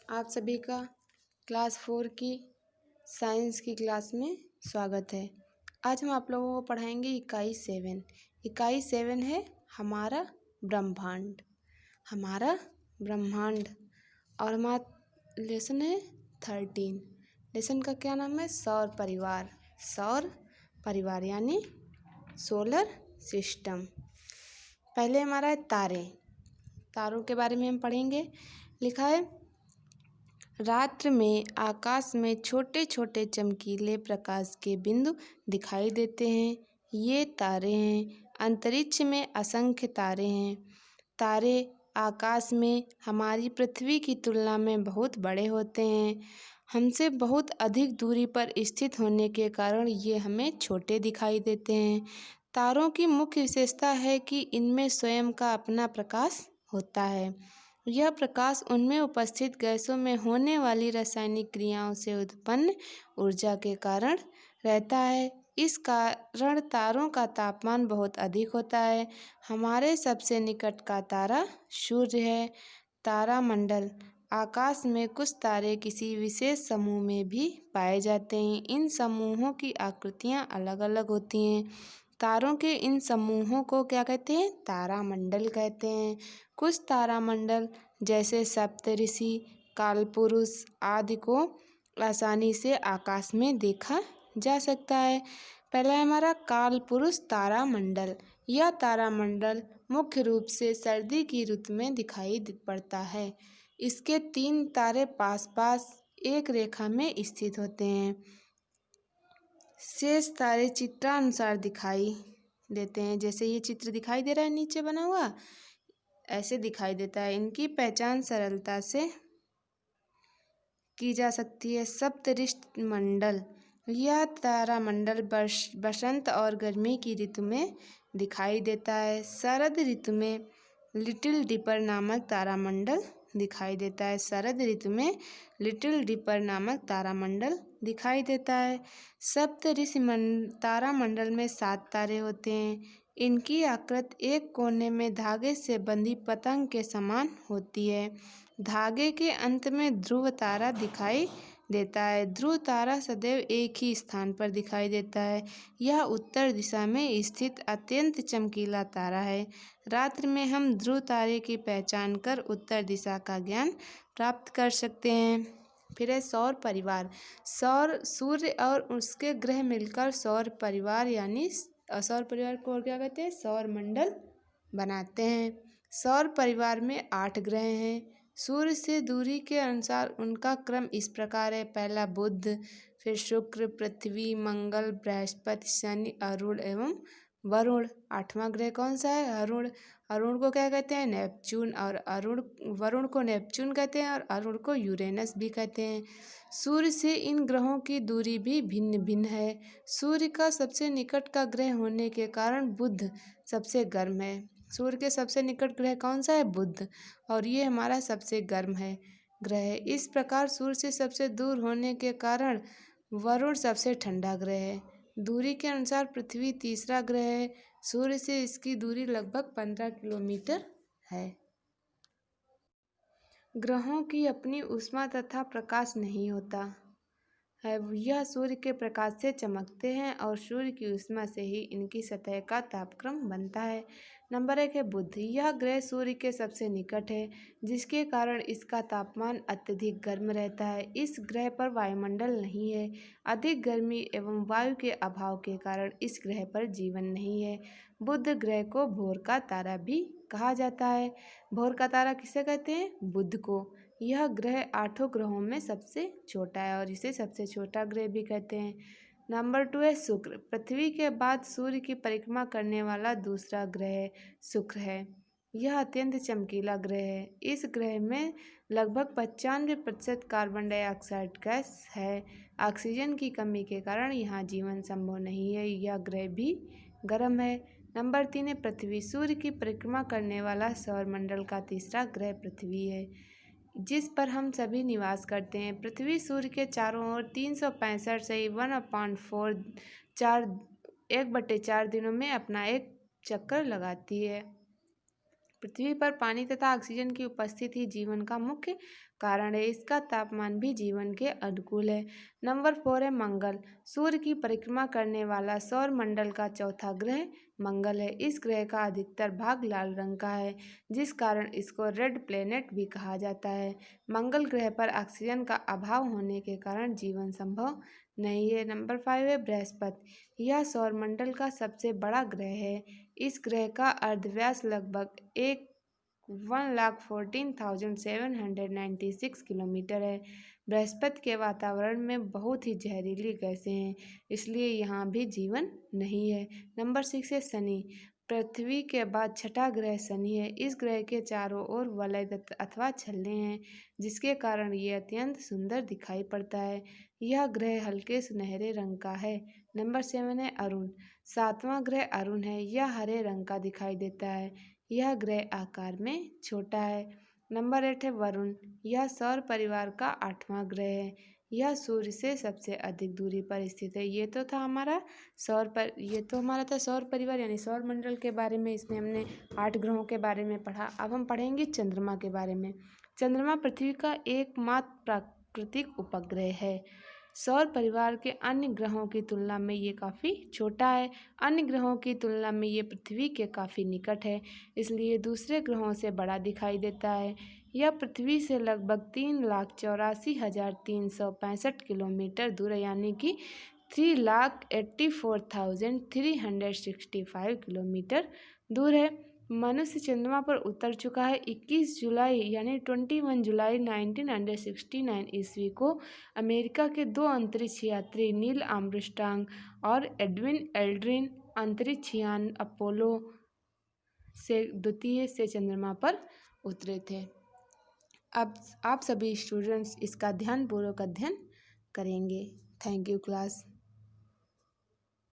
आप सभी का क्लास 4 की साइंस की क्लास में स्वागत है। आज हम आप लोगों को पढ़ाएंगे इकाई 7। इकाई 7 है हमारा ब्रह्मांड। हमारा ब्रह्मांड और हमारा लेसन है 13। लेसन का क्या नाम है? सौर परिवार। सौर परिवार यानी सोलर सिस्टम। पहले हमारा है तारे। तारों के बारे में हम पढ़ेंगे। लिखा है, रात्र में आकाश में छोटे छोटे चमकीले प्रकाश के बिंदु दिखाई देते हैं। ये तारे हैं। अंतरिक्ष में असंख्य तारे हैं। तारे आकाश में हमारी पृथ्वी की तुलना में बहुत बड़े होते हैं। हमसे बहुत अधिक दूरी पर स्थित होने के कारण ये हमें छोटे दिखाई देते हैं। तारों की मुख्य विशेषता है कि इनमें स्वयं का अपना प्रकाश होता है। यह प्रकाश उनमें उपस्थित गैसों में होने वाली रासायनिक क्रियाओं से उत्पन्न ऊर्जा के कारण रहता है। इस कारण तारों का तापमान बहुत अधिक होता है। हमारे सबसे निकट का तारा सूर्य है। तारामंडल। आकाश में कुछ तारे किसी विशेष समूह में भी पाए जाते हैं। इन समूहों की आकृतियाँ अलग अलग होती हैं। तारों के इन समूहों को क्या कहते हैं? तारामंडल कहते हैं। कुछ तारामंडल जैसे सप्तऋषि, कालपुरुष आदि को आसानी से आकाश में देखा जा सकता है। पहला है हमारा कालपुरुष तारामंडल। यह तारामंडल मुख्य रूप से सर्दी की ऋतु में दिखाई पड़ता है। इसके 3 तारे पास पास एक रेखा में स्थित होते हैं। शेष तारे चित्रानुसार दिखाई देते हैं। जैसे ये चित्र दिखाई दे रहा है नीचे बना हुआ, ऐसे दिखाई देता है। इनकी पहचान सरलता से की जा सकती है। सप्तऋषि मंडल। यह तारामंडल बसंत और गर्मी की ऋतु में दिखाई देता है। शरद ऋतु में लिटिल डिपर नामक तारामंडल दिखाई देता है। शरद ऋतु में लिटिल डिपर नामक तारामंडल दिखाई देता है। सप्तऋषि तारामंडल में 7 तारे होते हैं। इनकी आकृति एक कोने में धागे से बंधी पतंग के समान होती है। धागे के अंत में ध्रुव तारा दिखाई देता है। ध्रुव तारा सदैव एक ही स्थान पर दिखाई देता है। यह उत्तर दिशा में स्थित अत्यंत चमकीला तारा है। रात्रि में हम ध्रुव तारे की पहचान कर उत्तर दिशा का ज्ञान प्राप्त कर सकते हैं। फिर है सौर परिवार। सूर्य और उसके ग्रह मिलकर सौर परिवार यानी सौर परिवार को और क्या कहते हैं? सौर मंडल बनाते हैं। सौर परिवार में 8 ग्रह हैं। सूर्य से दूरी के अनुसार उनका क्रम इस प्रकार है। पहला बुध, फिर शुक्र, पृथ्वी, मंगल, बृहस्पति, शनि, अरुण एवं वरुण। 8वां ग्रह कौन सा है? अरुण। अरुण को क्या कहते हैं? नेपच्यून। और वरुण को नेपच्यून कहते हैं और अरुण को यूरेनस भी कहते हैं। सूर्य से इन ग्रहों की दूरी भी भिन्न भिन्न है। सूर्य का सबसे निकट का ग्रह होने के कारण बुध सबसे गर्म है। सूर्य के सबसे निकट ग्रह कौन सा है? बुध। और ये हमारा सबसे गर्म है ग्रह है। इस प्रकार सूर्य से सबसे दूर होने के कारण वरुण सबसे ठंडा ग्रह है। दूरी के अनुसार पृथ्वी तीसरा ग्रह है। सूर्य से इसकी दूरी लगभग 15 किलोमीटर है। ग्रहों की अपनी ऊष्मा तथा प्रकाश नहीं होता है। यह सूर्य के प्रकाश से चमकते हैं और सूर्य की ऊष्मा से ही इनकी सतह का तापक्रम बनता है। नंबर 1 है बुध। यह ग्रह सूर्य के सबसे निकट है, जिसके कारण इसका तापमान अत्यधिक गर्म रहता है। इस ग्रह पर वायुमंडल नहीं है। अधिक गर्मी एवं वायु के अभाव के कारण इस ग्रह पर जीवन नहीं है। बुध ग्रह को भोर का तारा भी कहा जाता है। भोर का तारा किसे कहते हैं? बुध को। यह ग्रह 8 ग्रहों में सबसे छोटा है और इसे सबसे छोटा ग्रह भी कहते हैं। नंबर 2 है शुक्र। पृथ्वी के बाद सूर्य की परिक्रमा करने वाला दूसरा ग्रह शुक्र है। यह अत्यंत चमकीला ग्रह है। इस ग्रह में लगभग 95% कार्बन डाइऑक्साइड गैस है। ऑक्सीजन की कमी के कारण यहाँ जीवन संभव नहीं है। यह ग्रह भी गर्म है। नंबर 3 है पृथ्वी। सूर्य की परिक्रमा करने वाला सौरमंडल का तीसरा ग्रह पृथ्वी है, जिस पर हम सभी निवास करते हैं। पृथ्वी सूर्य के चारों ओर 365 से 1/4 दिनों में अपना एक चक्कर लगाती है। पृथ्वी पर पानी तथा ऑक्सीजन की उपस्थिति जीवन का मुख्य कारण है। इसका तापमान भी जीवन के अनुकूल है। नंबर 4 है मंगल। सूर्य की परिक्रमा करने वाला सौर मंडल का चौथा ग्रह मंगल है। इस ग्रह का अधिकतर भाग लाल रंग का है, जिस कारण इसको रेड प्लेनेट भी कहा जाता है। मंगल ग्रह पर ऑक्सीजन का अभाव होने के कारण जीवन संभव नहीं है। नंबर 5 है बृहस्पति। यह सौरमंडल का सबसे बड़ा ग्रह है। इस ग्रह का अर्धव्यास लगभग 1,14,796 किलोमीटर है। बृहस्पति के वातावरण में बहुत ही जहरीली गैसें हैं, इसलिए यहाँ भी जीवन नहीं है। नंबर 6 है शनि। पृथ्वी के बाद छठा ग्रह शनि है। इस ग्रह के चारों ओर वलय अथवा छल्ले हैं, जिसके कारण ये अत्यंत सुंदर दिखाई पड़ता है। यह ग्रह हल्के सुनहरे रंग का है। नंबर 7 है अरुण। सातवां ग्रह अरुण है। यह हरे रंग का दिखाई देता है। यह ग्रह आकार में छोटा है। नंबर 8 है वरुण। यह सौर परिवार का 8वां ग्रह है। यह सूर्य से सबसे अधिक दूरी पर स्थित है। ये तो हमारा सौर परिवार यानी सौर मंडल के बारे में। इसमें हमने 8 ग्रहों के बारे में पढ़ा। अब हम पढ़ेंगे चंद्रमा के बारे में। चंद्रमा पृथ्वी का एकमात्र प्राकृतिक उपग्रह है। सौर परिवार के अन्य ग्रहों की तुलना में ये काफ़ी छोटा है। अन्य ग्रहों की तुलना में ये पृथ्वी के काफ़ी निकट है, इसलिए दूसरे ग्रहों से बड़ा दिखाई देता है। यह पृथ्वी से लगभग 3,84,365 किलोमीटर दूर है, यानी कि 3,84,365 किलोमीटर दूर है। मनुष्य चंद्रमा पर उतर चुका है। 21 जुलाई यानी 21 जुलाई 1969 ईस्वी को अमेरिका के 2 अंतरिक्ष यात्री नील आर्मस्ट्रांग और एडविन एल्ड्रिन अंतरिक्ष यान अपोलो से द्वितीय से चंद्रमा पर उतरे थे। अब आप सभी स्टूडेंट्स इसका ध्यानपूर्वक अध्ययन करेंगे। Thank you class.